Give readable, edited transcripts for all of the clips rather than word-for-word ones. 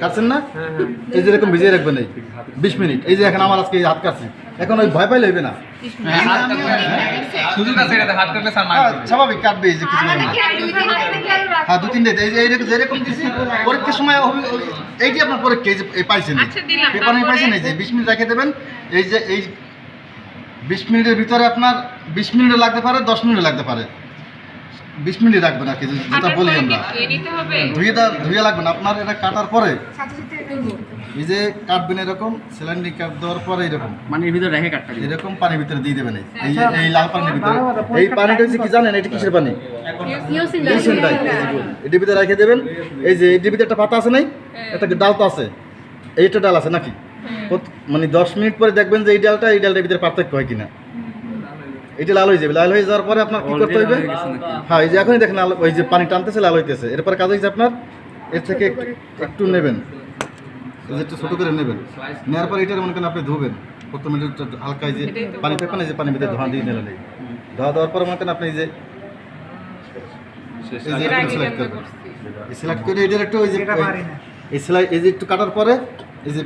কাটছেন না? এই যে এরকম ভিজিয়ে রাখবেন এই 20 মিনিট। এই যে এখন আমার আজকে হাত কাটছি, এখন ওই ভয় পাইলে হইবে না, স্বাভাবিক কাটবে। এই যে কিছু হ্যাঁ 2-3 ডে এই যে যেরকম দিছি পরীক্ষার সময় এইটি আপনার পরীক্ষা এই যে পাইছেন পেপার নিয়ে পাইছেন। এই যে 20 মিনিট রেখে দেবেন। এই যে এই 20 মিনিটের ভিতরে আপনার 20 মিনিটও লাগতে পারে, 10 মিনিটও লাগতে পারে। 20 মিনিট রাখবেন আর কি, যেটা বলি আমরা। ধুয়ে লাগবে না আপনার। এটা কাটার পরে এই যে কাটবেন এরকম স্যালাইন কাট দেওয়ার পরে এরকম পানির ভিতরে রেখে কাটতে হবে, এরকম পানির ভিতরে দিয়ে দেবেন। এই লাল পানির ভিতরে। এই পানিটা হচ্ছে কি জানেন? এটা কিসের পানি? এটির ভিতরে রেখে দেবেন। এই যে এটির ভিতরে একটা পাতা আছে নাই, একটা ডাল তো আছে, এইটা ডাল আছে নাকি? মানে 10 মিনিট পরে দেখবেন যে এই ডালটার ভিতরে পার্থক্য হয় কিনা। এটা লাল হয়ে যাবে। লাল হয়ে যাওয়ার পরে আপনার কি করতে হবে? হ্যাঁ এই যে এখনই দেখেন ওই যে পানি টানতেছে, লাল হইতেছে। এরপর কাজ হয়েছে আপনার এর থেকে একটু নেবেন, একটু ছোটো করে নেবেন। নেওয়ার পর এটার মনে করেন আপনি ধুবেন। প্রথমে হালকা এই যে পানি ফেলবেন, এই যে পানির ভিতরে ধোঁয়া দিয়ে নিলেন। ধোয়া দেওয়ার পরে মনে করেন আপনি এই যে সিলেক্ট করবেন। সিলেক্ট করে এটার একটু ওই যে এই সেলাই এই যে একটু কাটার পরে এই যে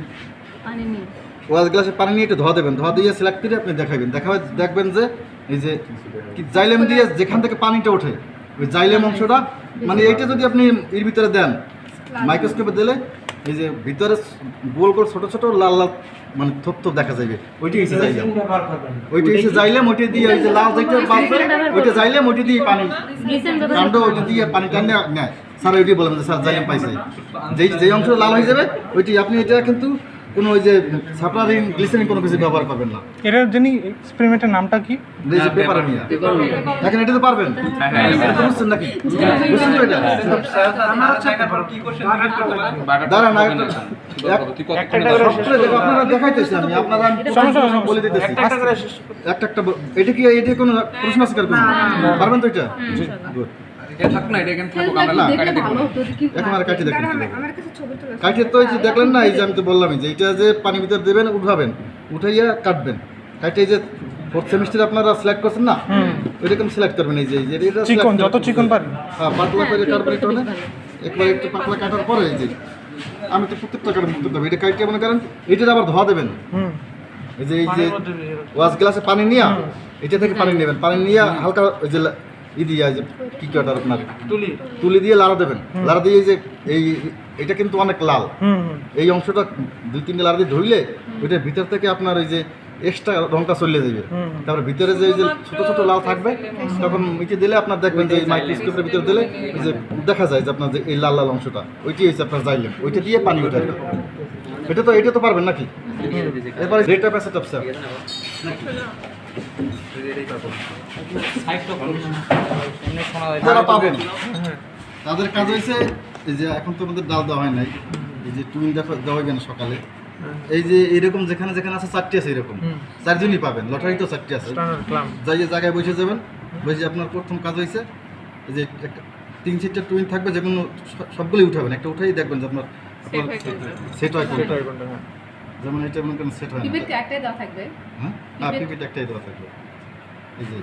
ওয়াশ গ্লাসে পানি নিয়ে একটু ধোয়া দেবেন। ধোয়া দিয়ে সিলেক্ট করে আপনি দেখবেন যে এই যে জাইলেম দিয়ে যেখান থেকে পানিটা ওঠে ওই জাইলেম অংশটা, মানে এইটা যদি আপনি এর ভিতরে দেন মাইক্রোস্কোপে দিলে এই যে ভিতরে গোল গোল ছোট ছোট লাল লাল মানে থোপ থোপ দেখা যাবে, ওইটাই এসে জাইলেম। ওইটা এসে জাইলেম, ওইটা দিয়ে ওই যে লাল যেটা বাড়বে ওইটা জাইলেম, ওইটা দিয়ে পানি কাণ্ড ওইটা দিয়ে পানি টানে নেয়। স্যার ওইটাই বলবেন যে স্যার জাইলেম পাইছে। যেই অংশ লাল হয়ে যাবে ওইটি আপনি এটা কিন্তু কোনো ওই যে সাপ্লারিন গ্লিসারিন কোনো কিছু ব্যবহার করবেন না। এটার জন্য এক্সপেরিমেন্টের নামটা কি? পেপারমিয়া। দেখেন এটা তো পারবেন, বুঝছেন নাকি? বুঝছেন তো এটা? দাঁড়ান আপনারা দেখাইতেছি আমি, আপনারা বলে দিতেছি একটা একটা। এটা কোনো প্রশ্ন আছে কার? পারবেন তো এটা? কাটিয়ে তো দেখলেন না, এই যে আমি তো বললামই যে এটা যে পানির ভিতরে দেবেন, উঠাবেন, উঠাইয়া কাটবেন। কাটিয়ে যে 4th সেমিস্টারে আপনারা সিলেক্ট করছেন না, ওইরকম সিলেক্ট করবেন। এই যে চিকন, যত চিকন পারেন পাতলা করে কাটবেন। এটা মানে একবার একটু পাতলা কাটার পরে এই যে আমি তো প্রত্যেকটা কাটবেন এটা কাটিয়ে মনে করেন এইটা আবার ধোয়া দেবেন। এই যে ওয়াশ গ্লাসে পানি নিয়ে এটা থেকে পানি নেবেন। পানি নিয়ে হালকা ওই যে দিয়ে যে কি কাটার আপনার তুলি দিয়ে লাড়া দেবেন। লাড়া দিয়ে যে এটা কিন্তু অনেক লাল, এই অংশটা 2-3 লাড়া দিয়ে ধরলে ওইটার ভিতর থেকে আপনার ওই যে এক্সট্রা রংটা চলে যাবে। তারপরে ভিতরে যে ছোট ছোট লাল থাকবে তখন মিটে দিলে আপনার দেখবেন যে মাইক্রোস্কোপের ভিতরে দিলে এই যে দেখা যায় যে আপনার যে এই লাল লাল অংশটা ওইটি হচ্ছে আপনার জাইলেম। ওইটা দিয়ে পানি উঠাবে। এটা তো পারবেন নাকি? এরপরে rate of asset of sir যারা পাবেন তাদের কাজ হয়েছে এই যে এখন তো আমাদের ডাল দেওয়া হয় নাই, এই যে টুইন দেওয়া হবে না সকালে। এই যে এরকম যেখানে যেখানে আছে 4টি আছে, এরকম 4 জনই পাবেন। লটারি তো 4টি আছে, যাই জায়গায় বসে যাবেন। বসে আপনার প্রথম কাজ হয়েছে এই যে 3-4টা টুইন থাকবে, যে কোনো সবগুলোই উঠাবেন। একটা উঠাই দেখবেন যে আপনার সেট হয়। যেমন এটা মনে করেন সেট হয় না, একটাই দেওয়া থাকবে। হ্যাঁ পিপিটা একটাই দেওয়া থাকবে। এই যে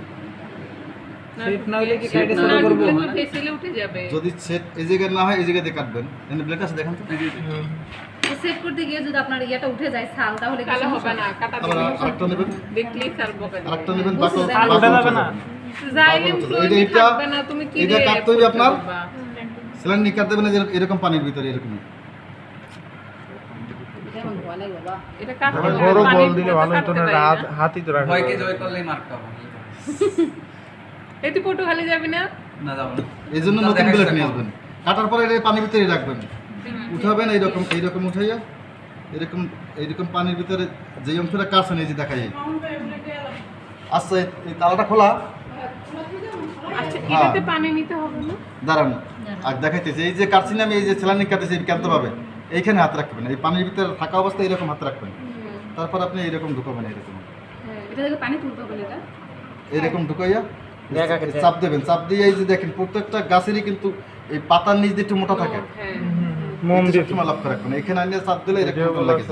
যদি সেট এই জায়গায় না হয় এই জায়গাতে কাটবেন। এখানে ব্লেড আছে দেখেন তো। সেট করতে গিয়ে যদি আপনার ইয়াটা উঠে যায় ছাল, তাহলে কালো হবে না, কাটা আবার আরেকটা নেবেন, দেখলেই ছাল বকা যাবে। আরেকটা নেবেন, ছাল উঠে যাবে না। জাইলেম ফ্লুইড থাকবে না, তুমি কি এটা কাটতে হবে আপনার স্যালাইন নিয়ে কাটতে দেবেন এরকম পানির ভিতরে এরকম। এটা কাটতে বড় বল দিলে ভালো হতো না, হাতই তো রাখা। ভয়কে জয় করলেই মার খাবো। এটি ফটো খালি যাবে না, না যাবো না। এই জন্য নতুন ব্লেড নিয়ে আসবেন। কাটার পরে এটা পানির ভিতরে রাখবেন, উঠাবেন এইরকম উঠাইয়া এইরকম পানির ভিতরে যে অংশটা কাটছেন এই যে দেখা যায়। আচ্ছা এই তালাটা খোলা। আচ্ছা এটাতে পানি নিতে হবে না, দাঁড়ান আর দেখাইতেছি। এই যে কাটছি না আমি, এই যে স্যালাইন কাটতেছি কাটতে পাবে, এইখানে হাত রাখবেন। এই পানির ভিতরে থাকা অবস্থায় এরকম হাত রাখবেন। তারপর আপনি এইরকম ঢুকাবেন, এটা থেকে পানি তুলতে হবে। এটা এইরকম ঢুকাইয়া চাপ দেবেন। চাপ দিয়ে এই যে দেখেন প্রত্যেকটা গাছেরই কিন্তু এই পাতার নিচ দিয়ে একটু মোটা থাকে। মোম দিয়ে লক্ষ্য রাখবেন। এখানে আনিয়ে চাপ দিলে এরকম লাগে।